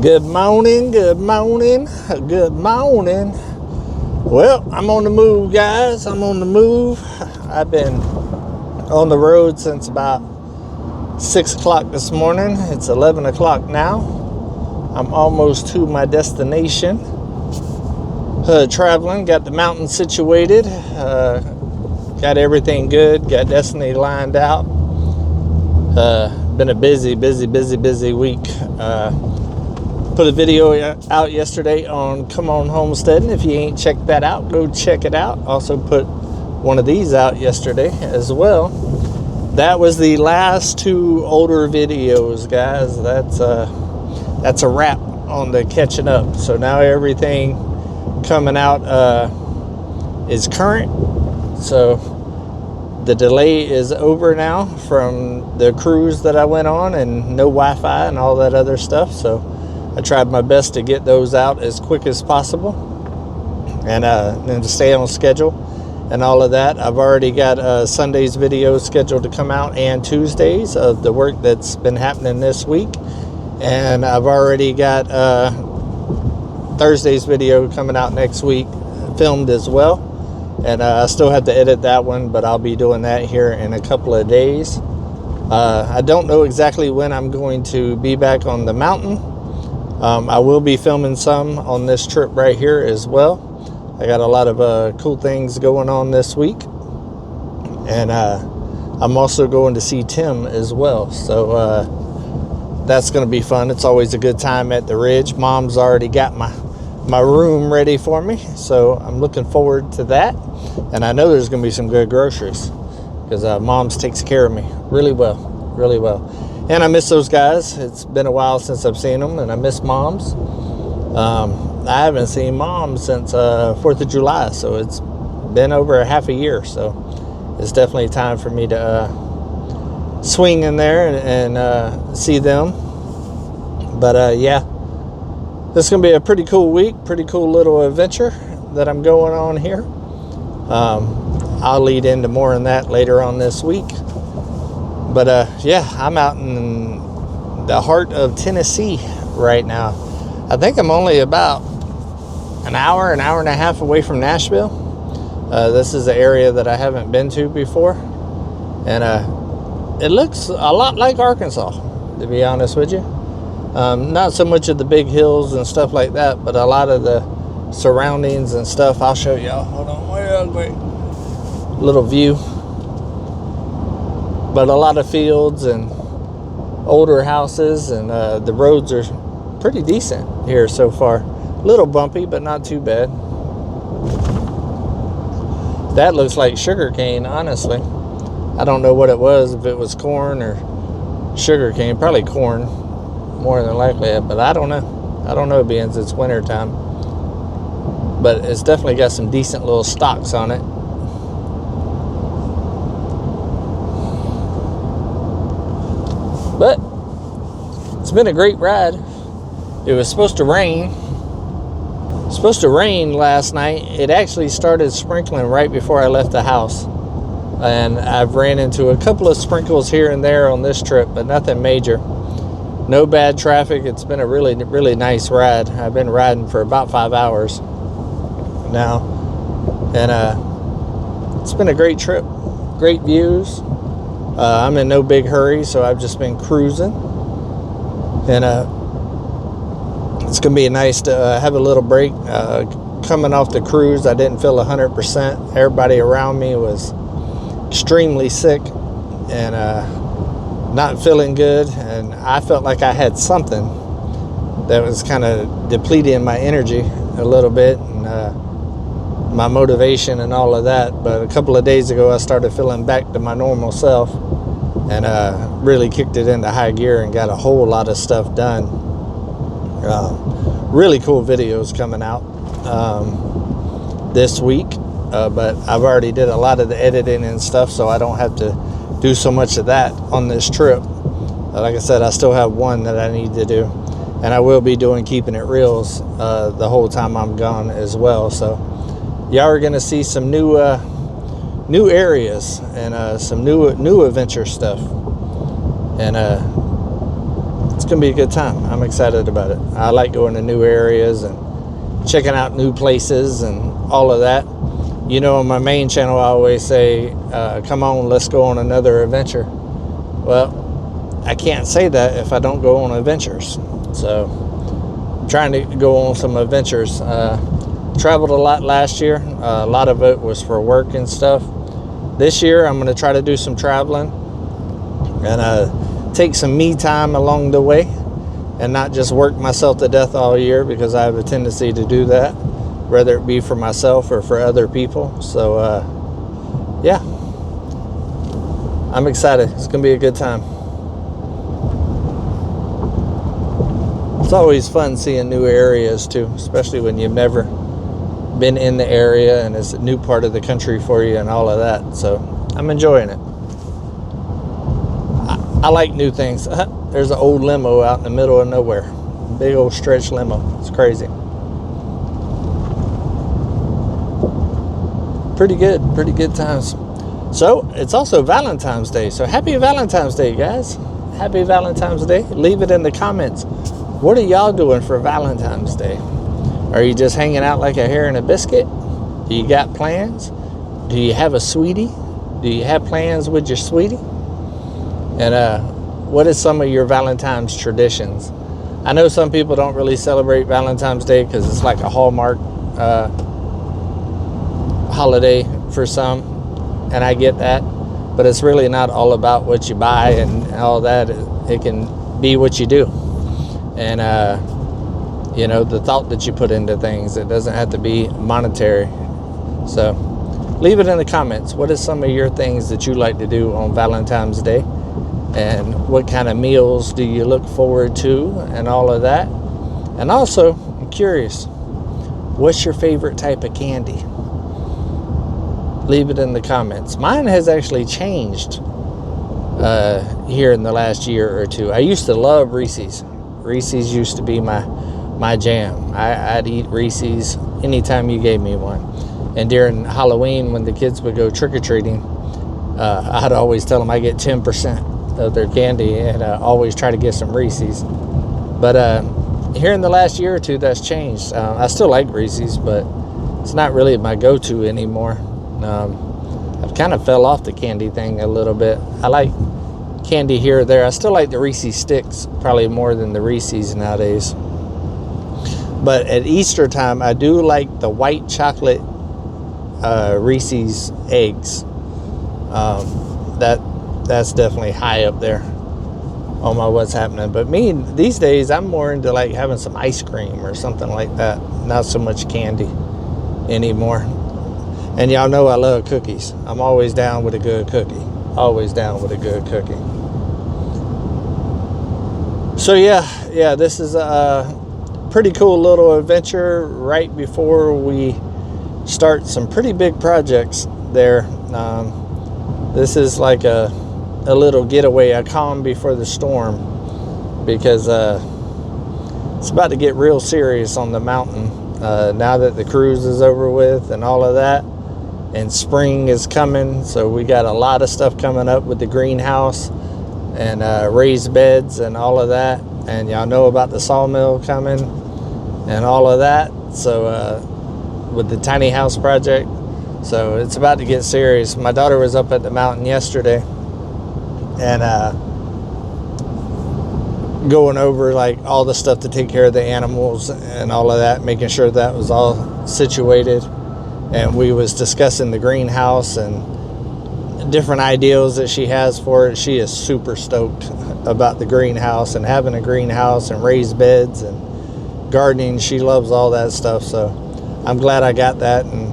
Good morning, good morning, good morning. Well, I'm on the move, guys. I'm on the move. I've been on the road since about 6 o'clock this morning. It's 11 o'clock now. I'm almost to my destination. Traveling, got the mountain situated. Got everything good. Got Destiny lined out. Been a busy week. Put a video out yesterday on Homesteading. If you ain't checked that out, go check it out. Also put one of these out yesterday as well. That was the last 2 older videos, guys. That's a wrap on the catching up. So now everything coming out is current. So the delay is over now from the cruise that I went on, and no Wi-Fi and all that other stuff. So I tried my best to get those out as quick as possible, and to stay on schedule and all of that. I've already got Sunday's videos scheduled to come out, and Tuesdays of the work that's been happening this week. And I've already got Thursday's video coming out next week, filmed as well. And I still have to edit that one, but I'll be doing that here in a couple of days. I don't know exactly when I'm going to be back on the mountain. I will be filming some on this trip right here as well. I got a lot of cool things going on this week. And I'm also going to see Tim as well. So that's going to be fun. It's always a good time at the Ridge. Mom's already got my room ready for me. So I'm looking forward to that. And I know there's going to be some good groceries, because Mom's takes care of me really well. And I miss those guys. It's been a while since I've seen them, and I miss Moms. I haven't seen Mom since 4th of July, so it's been over a half a year. So it's definitely time for me to swing in there and see them. But yeah, this is going to be a pretty cool week, pretty cool little adventure that I'm going on here. I'll lead into more on that later on this week. But yeah, I'm out in the heart of Tennessee right now. I think I'm only about an hour and a half away from Nashville. This is an area that I haven't been to before. And it looks a lot like Arkansas, to be honest with you. Not so much of the big hills and stuff like that, but a lot of the surroundings and stuff. I'll show y'all. Hold on, real quick. Little view. But a lot of fields and older houses, and the roads are pretty decent here so far. A little bumpy, but not too bad. That looks like sugar cane, honestly. I don't know what it was, if it was corn or sugar cane. Probably corn, more than likely, but I don't know. I don't know, being it's winter time. But it's definitely got some decent little stalks on it. But it's been a great ride. It was supposed to rain. Last night. It actually started sprinkling right before I left the house. And I've ran into a couple of sprinkles here and there on this trip, but nothing major. No bad traffic. It's been a really, really nice ride. I've been riding for about 5 hours now. And it's been a great trip. Great views. I'm in no big hurry, so I've just been cruising. And it's going to be nice to have a little break. Coming off the cruise, I didn't feel 100%. Everybody around me was extremely sick and not feeling good. And I felt like I had something that was kind of depleting my energy a little bit, and my motivation and all of that. But a couple of days ago, I started feeling back to my normal self, and really kicked it into high gear and got a whole lot of stuff done. Really cool videos coming out this week, but I've already did a lot of the editing and stuff, so I don't have to do so much of that on this trip. Like I said, I still have one that I need to do, and I will be doing Keeping It Reals the whole time I'm gone as well. So y'all are going to see some new areas and some new adventure stuff, and it's gonna be a good time. I'm excited about it. I like going to new areas and checking out new places and all of that. You know, on my main channel, I always say, come on, let's go on another adventure. Well, I can't say that if I don't go on adventures. So I'm trying to go on some adventures. Traveled a lot last year. A lot of it was for work and stuff. This year, I'm going to try to do some traveling and take some me time along the way and not just work myself to death all year, because I have a tendency to do that, whether it be for myself or for other people. So, yeah, I'm excited. It's going to be a good time. It's always fun seeing new areas too, especially when you've never been in the area and it's a new part of the country for you and all of that. So I'm enjoying it. I like new things. There's an old limo out in the middle of nowhere. Big old stretch limo. It's crazy. Pretty good times. So it's also Valentine's Day. So happy Valentine's Day, guys. Happy Valentine's Day. Leave it in the comments. What are y'all doing for Valentine's Day? Are you just hanging out like a hare and a biscuit? Do you got plans? Do you have a sweetie? Do you have plans with your sweetie? And what is some of your Valentine's traditions? I know some people don't really celebrate Valentine's Day because it's like a Hallmark holiday for some, and I get that, but it's really not all about what you buy and all that. It can be what you do, and you know, the thought that you put into things. It doesn't have to be monetary. So leave it in the comments. What is some of your things that you like to do on Valentine's Day? And what kind of meals do you look forward to and all of that? And also, I'm curious, what's your favorite type of candy? Leave it in the comments. Mine has actually changed here in the last year or two. I used to love Reese's. Reese's used to be my jam. I'd eat Reese's anytime you gave me one. And during Halloween, when the kids would go trick-or-treating, I'd always tell them I get 10% of their candy, and always try to get some Reese's. But here in the last year or two, that's changed. I still like Reese's, but it's not really my go-to anymore. I've kind of fell off the candy thing a little bit. I like candy here or there. I still like the Reese's sticks probably more than the Reese's nowadays. But at Easter time, I do like the white chocolate Reese's eggs. That's definitely high up there on my what's happening. But me, these days, I'm more into like having some ice cream or something like that. Not so much candy anymore. And y'all know I love cookies. I'm always down with a good cookie. Always down with a good cookie. So yeah, this is a pretty cool little adventure right before we start some pretty big projects there. This is like a little getaway, a calm before the storm, because it's about to get real serious on the mountain now that the cruise is over with and all of that, and spring is coming. So we got a lot of stuff coming up with the greenhouse and raised beds and all of that, and y'all know about the sawmill coming and all of that. So with the tiny house project, so it's about to get serious. My daughter was up at the mountain yesterday and going over like all the stuff to take care of the animals and all of that, making sure that was all situated. And we was discussing the greenhouse and different ideals that she has for it. She is super stoked about the greenhouse and having a greenhouse and raised beds and gardening. She loves all that stuff. So I'm glad I got that, and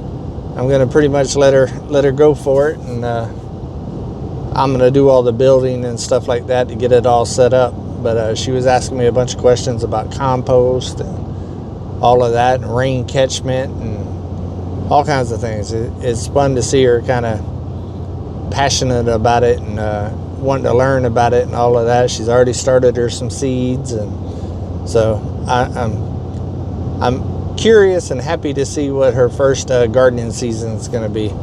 I'm gonna pretty much let her go for it, and I'm gonna do all the building and stuff like that to get it all set up. But she was asking me a bunch of questions about compost and all of that, and rain catchment and all kinds of things. It's fun to see her kind of passionate about it and wanting to learn about it and all of that. She's already started her some seeds, and so I'm curious and happy to see what her first gardening season is going to be.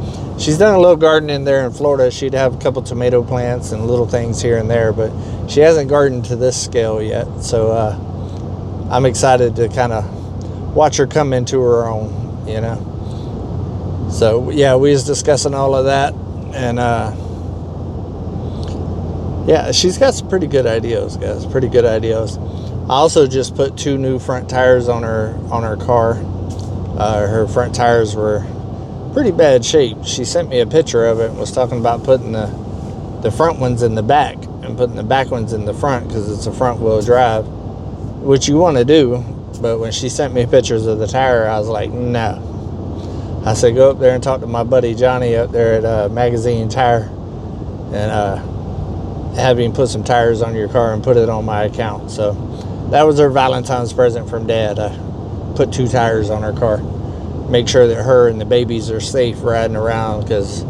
She's done a little gardening there in Florida. She'd have a couple tomato plants and little things here and there, but she hasn't gardened to this scale yet. So I'm excited to kind of watch her come into her own, you know. So yeah, we was discussing all of that, and yeah, she's got some pretty good ideas, guys. Pretty good ideas. I also just put 2 new front tires on her car. Her front tires were pretty bad shape. She sent me a picture of it and was talking about putting the front ones in the back and putting the back ones in the front because it's a front wheel drive, which you want to do. But when she sent me pictures of the tire, I was like, no. I said, go up there and talk to my buddy Johnny up there at Magazine Tire and have him put some tires on your car and put it on my account. So that was her Valentine's present from Dad. I put 2 tires on her car. Make sure that her and the babies are safe riding around, because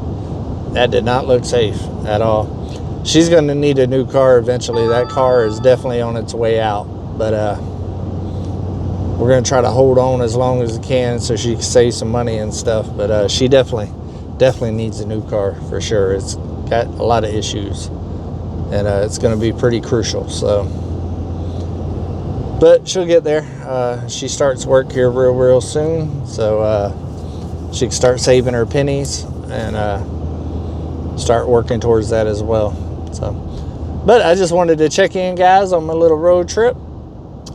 that did not look safe at all. She's going to need a new car eventually. That car is definitely on its way out. But we're going to try to hold on as long as we can so she can save some money and stuff. But she definitely needs a new car for sure. It's got a lot of issues. And it's going to be pretty crucial. So, but she'll get there. She starts work here real soon, so she can start saving her pennies and start working towards that as well. So, but I just wanted to check in, guys, on my little road trip.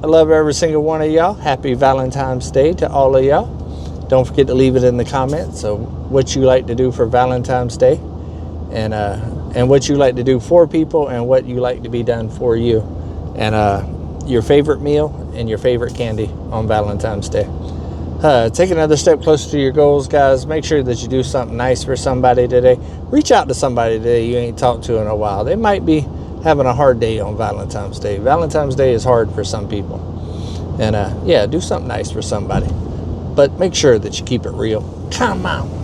I love every single one of y'all. Happy Valentine's Day to all of y'all. Don't forget to leave it in the comments of what you like to do for Valentine's Day, and what you like to do for people, and what you like to be done for you, and your favorite meal and your favorite candy on Valentine's Day. Take another step closer to your goals, guys. Make sure that you do something nice for somebody today. Reach out to somebody today you ain't talked to in a while. They might be having a hard day on Valentine's Day. Valentine's Day is hard for some people. And yeah, do something nice for somebody. But make sure that you keep it real. Come on.